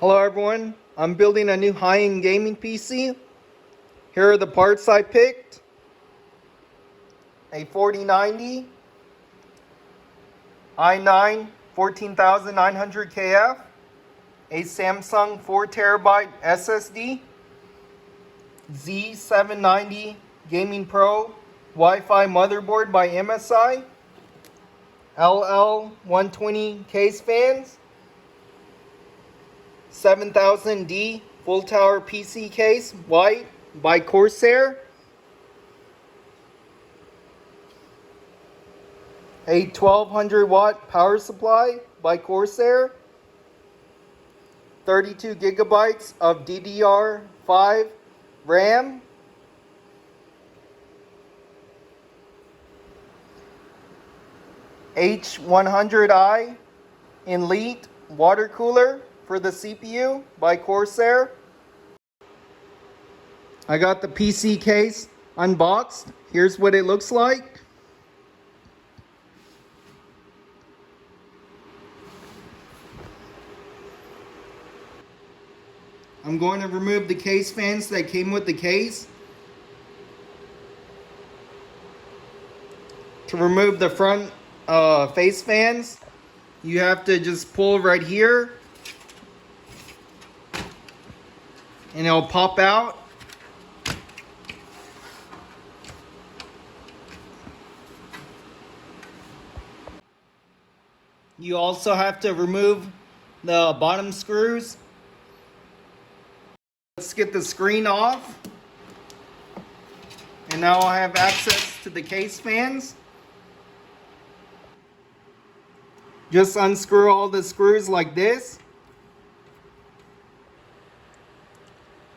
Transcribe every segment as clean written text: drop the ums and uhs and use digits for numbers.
Hello everyone, I'm building a new high-end gaming PC. Here are the parts I picked. A 4090 i9 14900KF, a Samsung 4TB SSD, Z790 Gaming Pro Wi-Fi motherboard by MSI, LL120 case fans, 7000D full tower PC case white by Corsair, a 1200 watt power supply by Corsair, 32 gigabytes of DDR5 RAM, H100i Elite water cooler for the CPU by Corsair. I got the PC case unboxed. Here's what it looks like. I'm going to remove the case fans that came with the case. To remove the front face fans, you have to just pull right here and it'll pop out. You also have to remove the bottom screws. Let's get the screen off. And now I have access to the case fans. Just unscrew all the screws like this.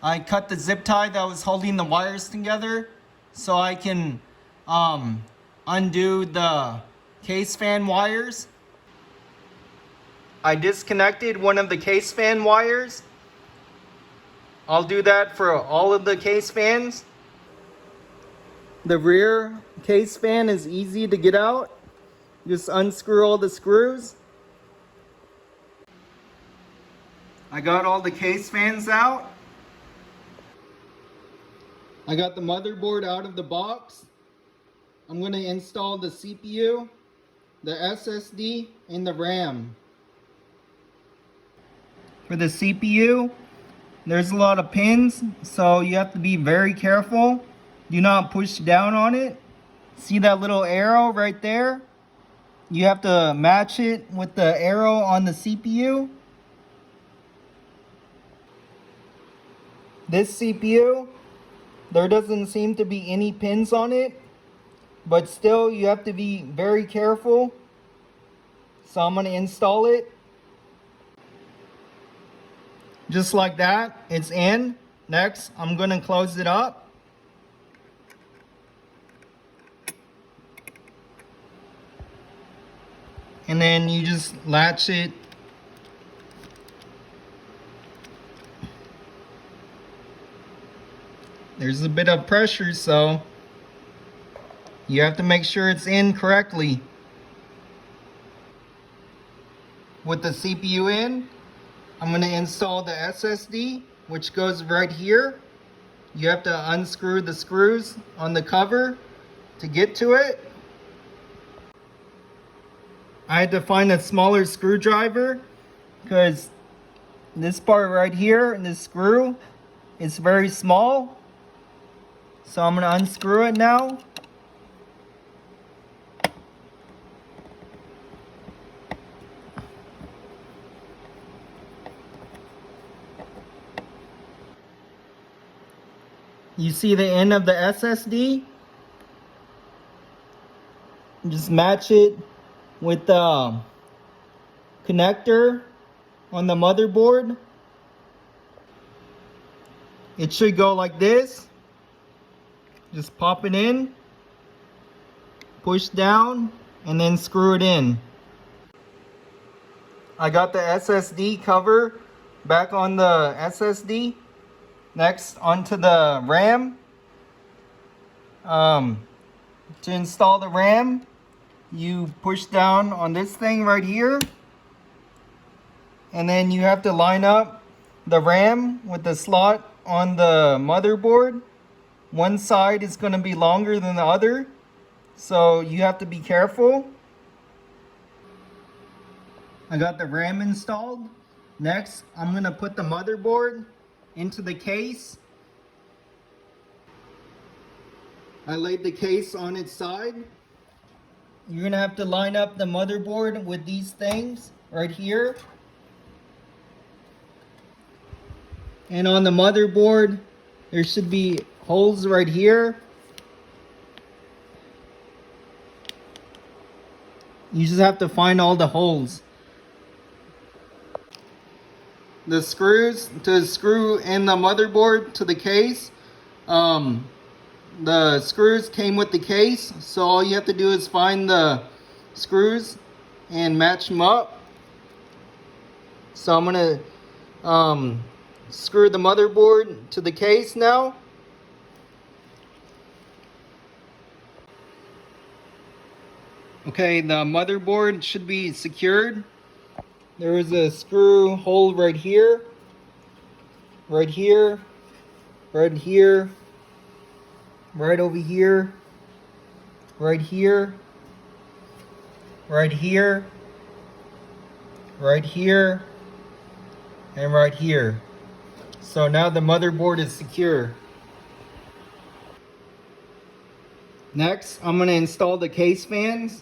I cut the zip tie that was holding the wires together so I can undo the case fan wires. I disconnected one of the case fan wires. I'll do that for all of the case fans. The rear case fan is easy to get out. Just unscrew all the screws. I got all the case fans out. I got the motherboard out of the box. I'm going to install the CPU, the SSD, and the RAM. For the CPU, there's a lot of pins, so you have to be very careful. Do not push down on it. See that little arrow right there? You have to match it with the arrow on the CPU. This CPU, there doesn't seem to be any pins on it, but still you have to be very careful. So I'm going to install it. Just like that, it's in. Next, I'm going to close it up. And then you just latch it. There's a bit of pressure, so you have to make sure it's in correctly. With the CPU in, I'm going to install the SSD, which goes right here. You have to unscrew the screws on the cover to get to it. I had to find a smaller screwdriver because this part right here and this screw is very small. So I'm going to unscrew it now. You see the end of the SSD? Just match it with the connector on the motherboard. It should go like this. Just pop it in, push down, and then screw it in. I got the SSD cover back on the SSD. Next, onto the RAM. To install the RAM, you push down on this thing right here, and then you have to line up the RAM with the slot on the motherboard, one side is going to be longer than the other, so you have to be careful. I got the RAM installed. Next, I'm going to put the motherboard into the case. I laid the case on its side. You're going to have to line up the motherboard with these things right here. And on the motherboard, there should be holes right here. You just have to find all the holes. The screws to screw in the motherboard to the case. The screws came with the case, so all you have to do is find the screws and match them up. So I'm gonna screw the motherboard to the case now. Okay, the motherboard should be secured. There is a screw hole right here, right here, right here, right over here, right here, right here, right here, and right here. So now the motherboard is secure. Next, I'm going to install the case fans.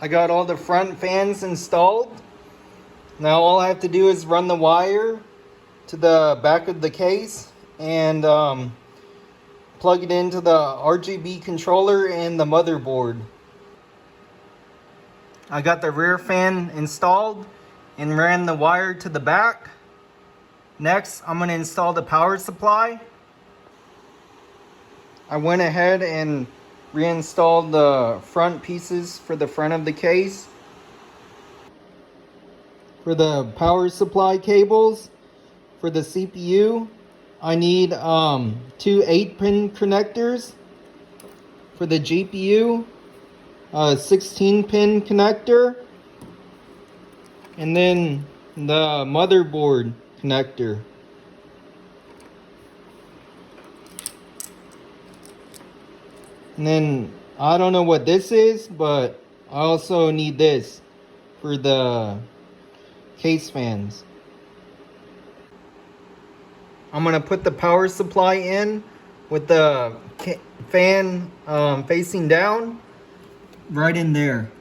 I got all the front fans installed. Now all I have to do is run the wire to the back of the case and plug it into the RGB controller and the motherboard. I got the rear fan installed and ran the wire to the back. Next, I'm going to install the power supply. I went ahead and reinstalled the front pieces for the front of the case. For the power supply cables for the CPU, I need 2 8-pin connectors. For the GPU, a 16-pin connector, and then the motherboard connector. And then I don't know what this is, but I also need this for the case fans. I'm gonna put the power supply in with the fan facing down right in there.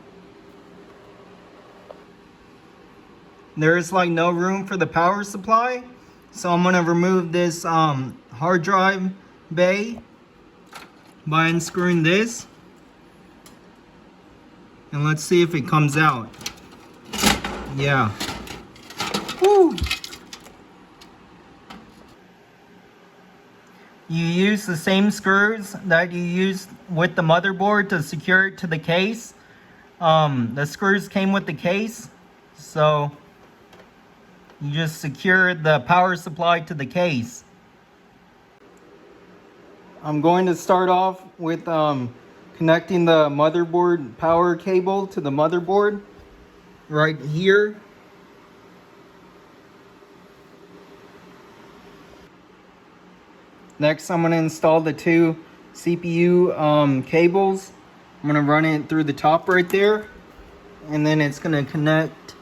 There's like no room for the power supply, so I'm gonna remove this hard drive bay by unscrewing this, and let's see if it comes out. Yeah. Woo! You use the same screws that you used with the motherboard to secure it to the case. The screws came with the case, so you just secure the power supply to the case. I'm going to start off with connecting the motherboard power cable to the motherboard right here. Next, I'm going to install the 2 CPU cables. I'm going to run it through the top right there, and then it's going to connect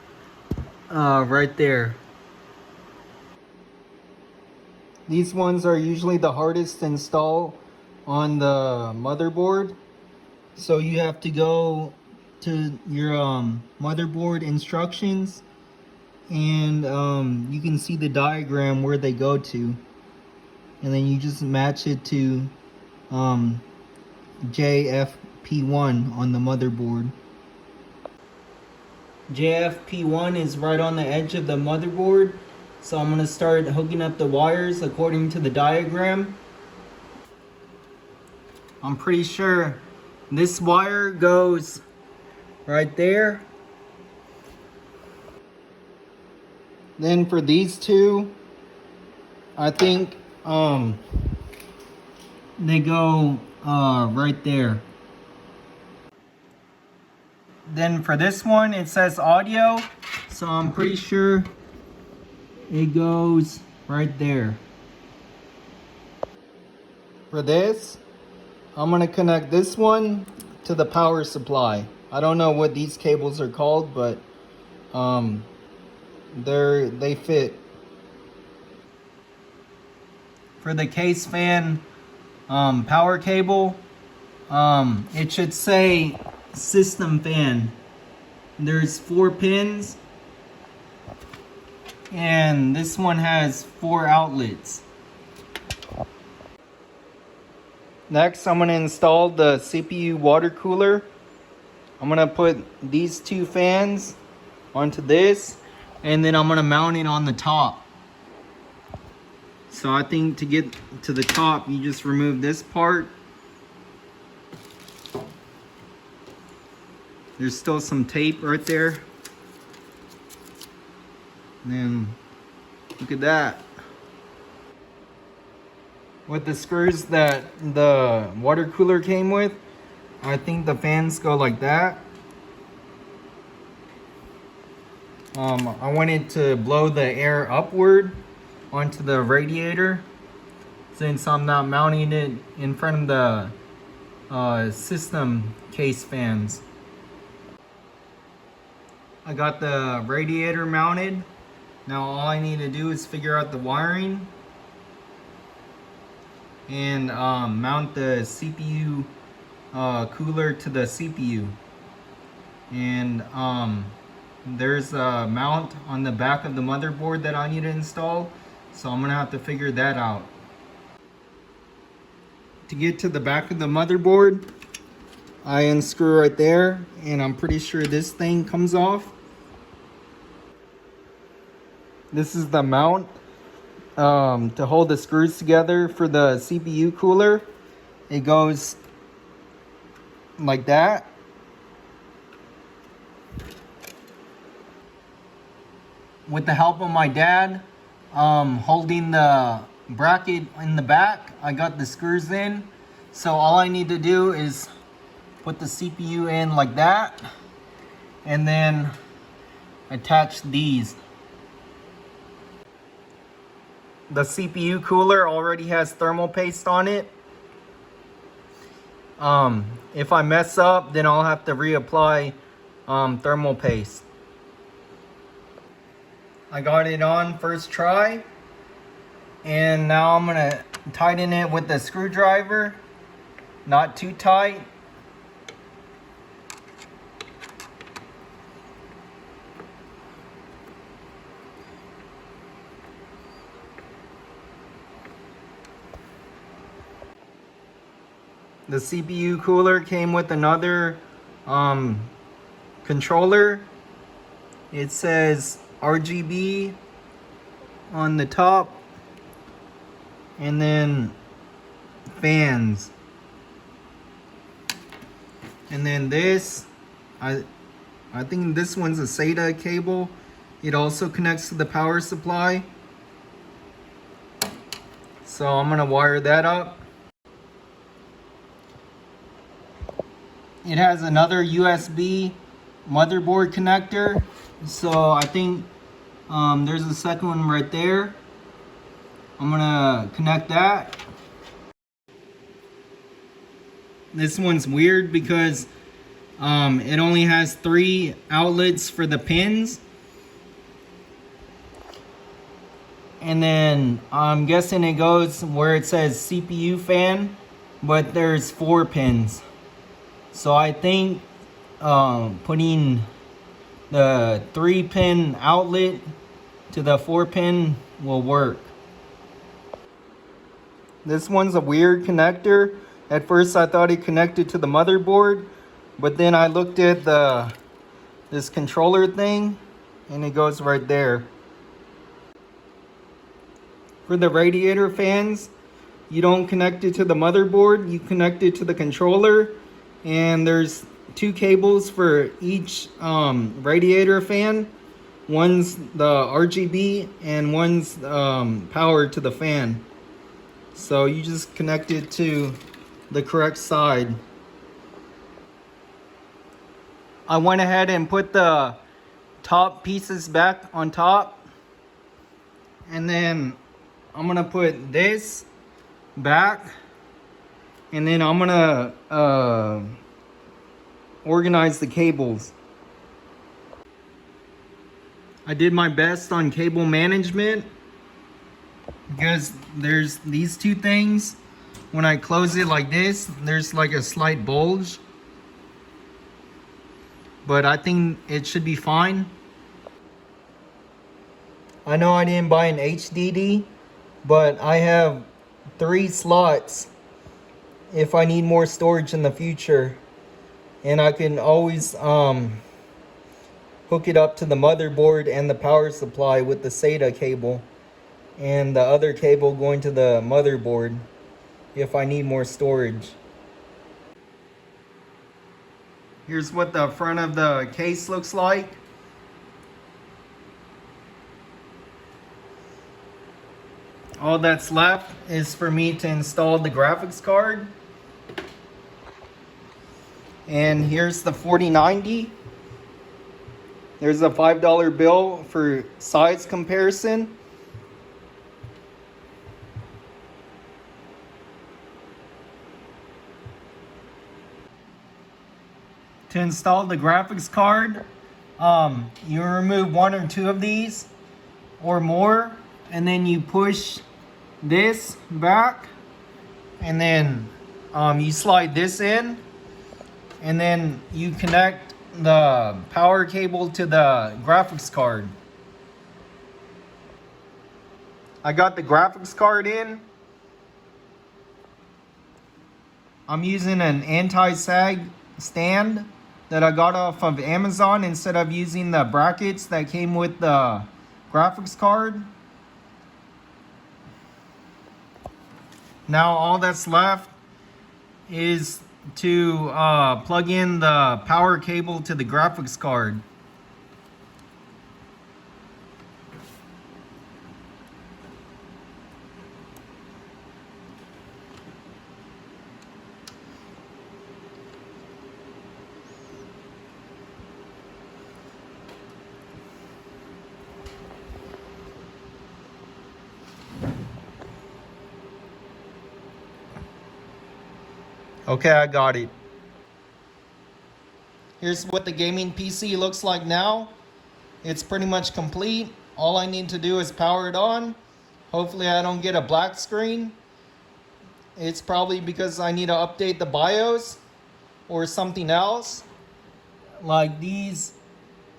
right there. These ones are usually the hardest to install on the motherboard, so you have to go to your motherboard instructions, and you can see the diagram where they go to, and then you just match it to JFP1 on the motherboard. JFP1 is right on the edge of the motherboard, so I'm going to start hooking up the wires according to the diagram. I'm pretty sure this wire goes right there. Then for these two, I think they go right there. Then for this one, it says audio, so I'm pretty sure it goes right there. For this, I'm gonna connect this one to the power supply. I don't know what these cables are called, but they fit. For the case fan power cable, it should say system fan. There's 4 pins, and this one has 4 outlets. Next, I'm going to install the CPU water cooler. I'm going to put these 2 fans onto this, and then I'm going to mount it on the top. So I think to get to the top, you just remove this part. There's still some tape right there. And then look at that. With the screws that the water cooler came with, I think the fans go like that. I wanted to blow the air upward onto the radiator, since I'm not mounting it in front of the system case fans. I got the radiator mounted. Now all I need to do is figure out the wiring and mount the CPU cooler to the CPU. And there's a mount on the back of the motherboard that I need to install, so I'm gonna have to figure that out. To get to the back of the motherboard, I unscrew right there, and I'm pretty sure this thing comes off. This is the mount to hold the screws together for the CPU cooler. It goes like that. With the help of my dad holding the bracket in the back, I got the screws in. So all I need to do is put the CPU in like that, and then attach these. The CPU cooler already has thermal paste on it. If I mess up, then I'll have to reapply thermal paste. I got it on first try, and now I'm gonna tighten it with the screwdriver, not too tight. The CPU cooler came with another controller. It says RGB on the top, and then fans. And then this, I think this one's a SATA cable. It also connects to the power supply. So I'm gonna wire that up. It has another USB motherboard connector. So I think there's a second one right there. I'm gonna connect that. This one's weird because it only has 3 outlets for the pins. And then I'm guessing it goes where it says CPU fan, but there's 4 pins. So I think putting the 3-pin outlet to the 4-pin will work. This one's a weird connector. At first I thought it connected to the motherboard, but then I looked at this controller thing, and it goes right there. For the radiator fans, you don't connect it to the motherboard, you connect it to the controller. And there's 2 cables for each radiator fan. One's the RGB and one's power to the fan. So you just connect it to the correct side. I went ahead and put the top pieces back on top, and then I'm gonna put this back, and then I'm gonna organize the cables. I did my best on cable management because there's these two things. When I close it like this, there's like a slight bulge, but I think it should be fine. I know I didn't buy an HDD, but I have 3 slots if I need more storage in the future, and I can always hook it up to the motherboard and the power supply with the SATA cable, and the other cable going to the motherboard if I need more storage. Here's what the front of the case looks like. All that's left is for me to install the graphics card. And here's the 4090. There's a $5 bill for size comparison. To install the graphics card, you remove 1 or 2 of these or more, and then you push this back, and then you slide this in, and then you connect the power cable to the graphics card. I got the graphics card in. I'm using an anti-sag stand that I got off of Amazon instead of using the brackets that came with the graphics card. Now all that's left is to plug in the power cable to the graphics card. Okay, I got it. Here's what the gaming PC looks like now. It's pretty much complete. All I need to do is power it on. Hopefully I don't get a black screen. It's probably because I need to update the BIOS or something else. Like these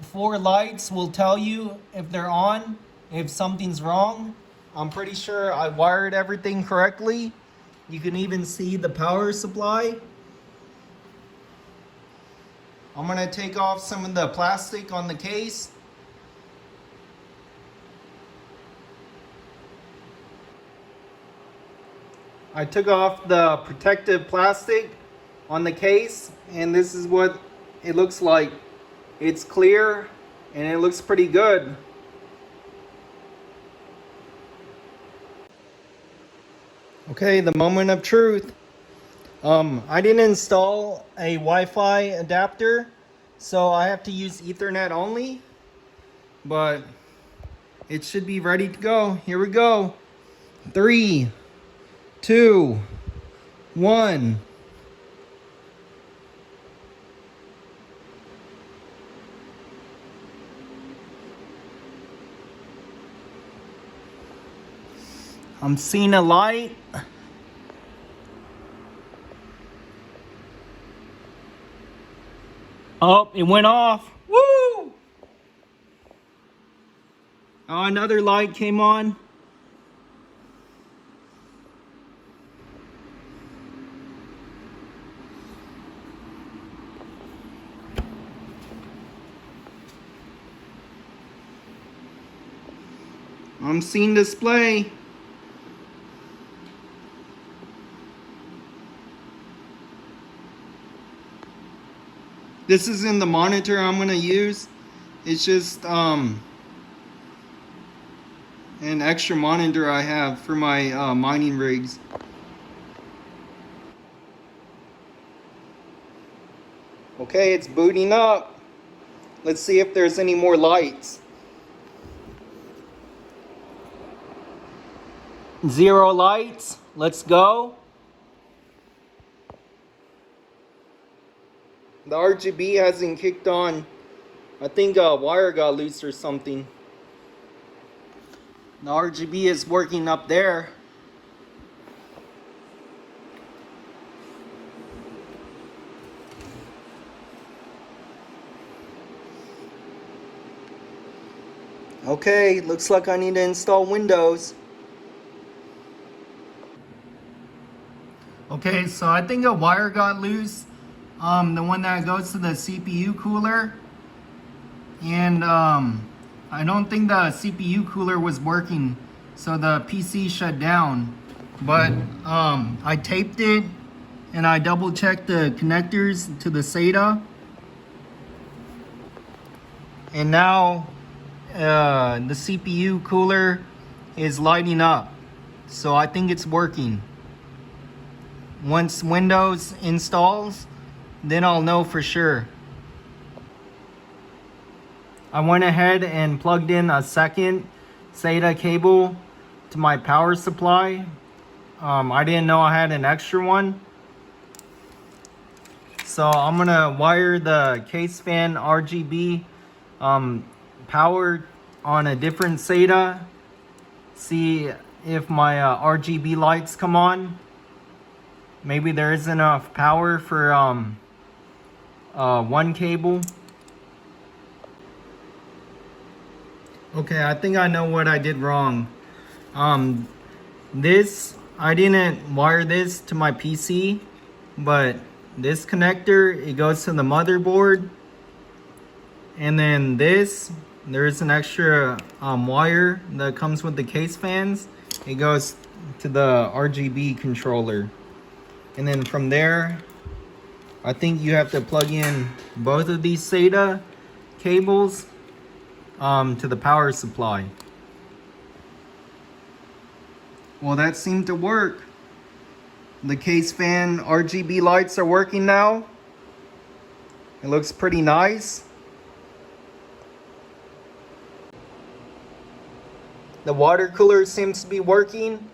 4 lights will tell you if they're on, if something's wrong. I'm pretty sure I wired everything correctly. You can even see the power supply. I'm gonna take off some of the plastic on the case. I took off the protective plastic on the case, and this is what it looks like. It's clear and it looks pretty good. Okay, the moment of truth. I didn't install a Wi-Fi adapter, so I have to use Ethernet only, but it should be ready to go. Here we go. 3, 2, 1. I'm seeing a light. Oh, it went off. Woo! Oh, another light came on. I'm seeing display. This isn't the monitor I'm gonna use. It's just an extra monitor I have for my mining rigs. Okay, it's booting up. Let's see if there's any more lights. 0 lights. Let's go. The RGB hasn't kicked on. I think a wire got loose or something. The RGB is working up there. Okay, looks like I need to install Windows. Okay, so I think a wire got loose. The one that goes to the CPU cooler. And I don't think the CPU cooler was working, so the PC shut down. But I taped it and I double checked the connectors to the SATA. And now the CPU cooler is lighting up, so I think it's working. Once Windows installs, then I'll know for sure. I went ahead and plugged in a second SATA cable to my power supply. I didn't know I had an extra one. So I'm gonna wire the case fan RGB power on a different SATA. See if my RGB lights come on. Maybe there isn't enough power for one cable. Okay, I think I know what I did wrong. I didn't wire this to my PC, but this connector, it goes to the motherboard. And then there's an extra wire that comes with the case fans. It goes to the RGB controller. And then from there, I think you have to plug in both of these SATA cables to the power supply. Well, that seemed to work. The case fan RGB lights are working now. It looks pretty nice. The water cooler seems to be working.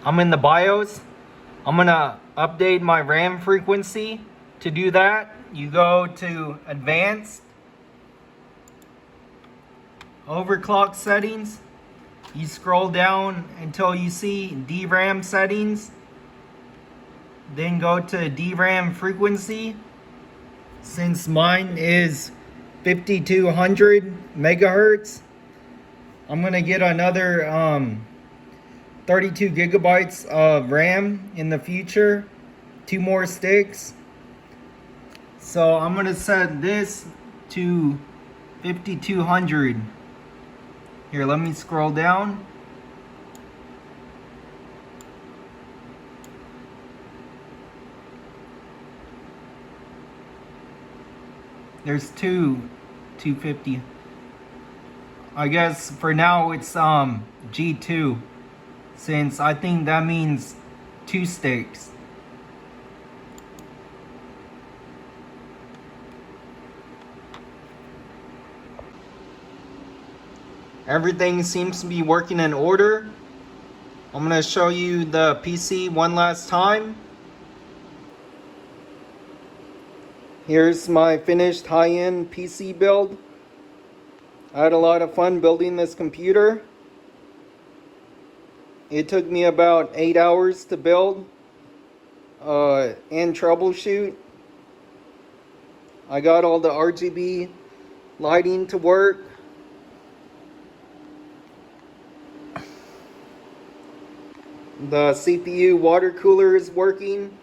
I'm in the BIOS. I'm gonna update my RAM frequency. To do that, you go to Advanced, Overclock Settings. You scroll down until you see DRAM settings. Then go to DRAM frequency. Since mine is 5200 megahertz, I'm gonna get another 32 gigabytes of RAM in the future, 2 more sticks. So I'm gonna set this to 5200. Here, let me scroll down. There's 250. I guess for now it's G2, since I think that means 2 sticks. Everything seems to be working in order. I'm gonna show you the PC one last time. Here's my finished high-end PC build. I had a lot of fun building this computer. It took me about 8 hours to build and troubleshoot. I got all the RGB lighting to work. The CPU water cooler is working.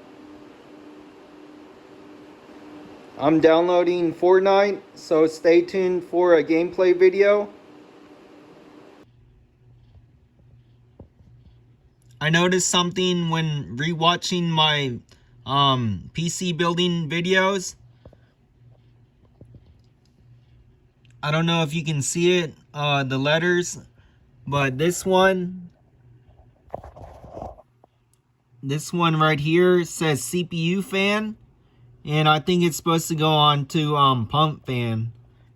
I'm downloading Fortnite, so stay tuned for a gameplay video. I noticed something when rewatching my PC building videos. I don't know if you can see it, the letters, but this one, this one right here says CPU fan, and I think it's supposed to go on to pump fan,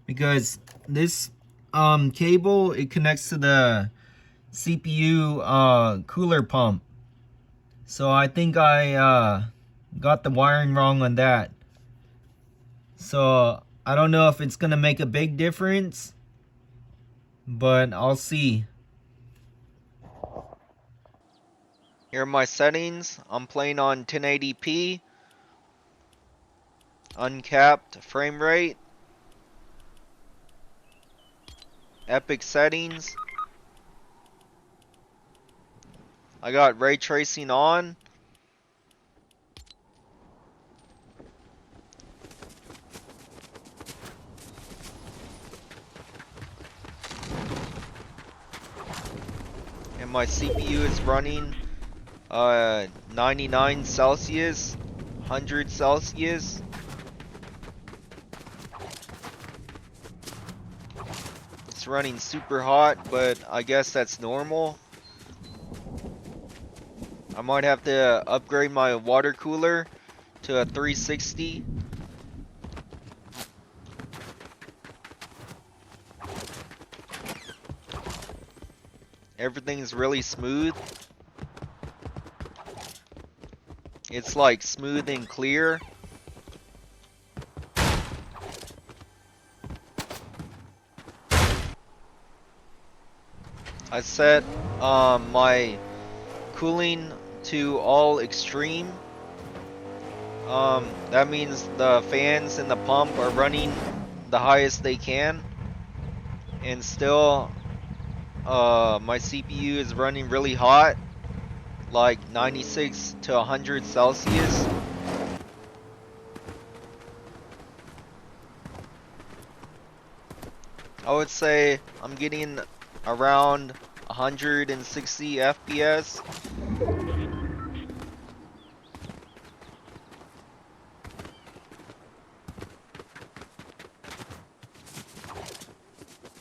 because this cable, it connects to the CPU cooler pump. So I think I got the wiring wrong on that. So I don't know if it's gonna make a big difference, but I'll see. Here are my settings. I'm playing on 1080p, uncapped frame rate, epic settings. I got ray tracing on. And my CPU is running 99 Celsius, 100 Celsius. It's running super hot, but I guess that's normal. I might have to upgrade my water cooler to a 360. Everything's really smooth. It's like smooth and clear. I set my cooling to all extreme. That means the fans and the pump are running the highest they can, and still my CPU is running really hot, like 96 to 100 Celsius. I would say I'm getting around 160 FPS.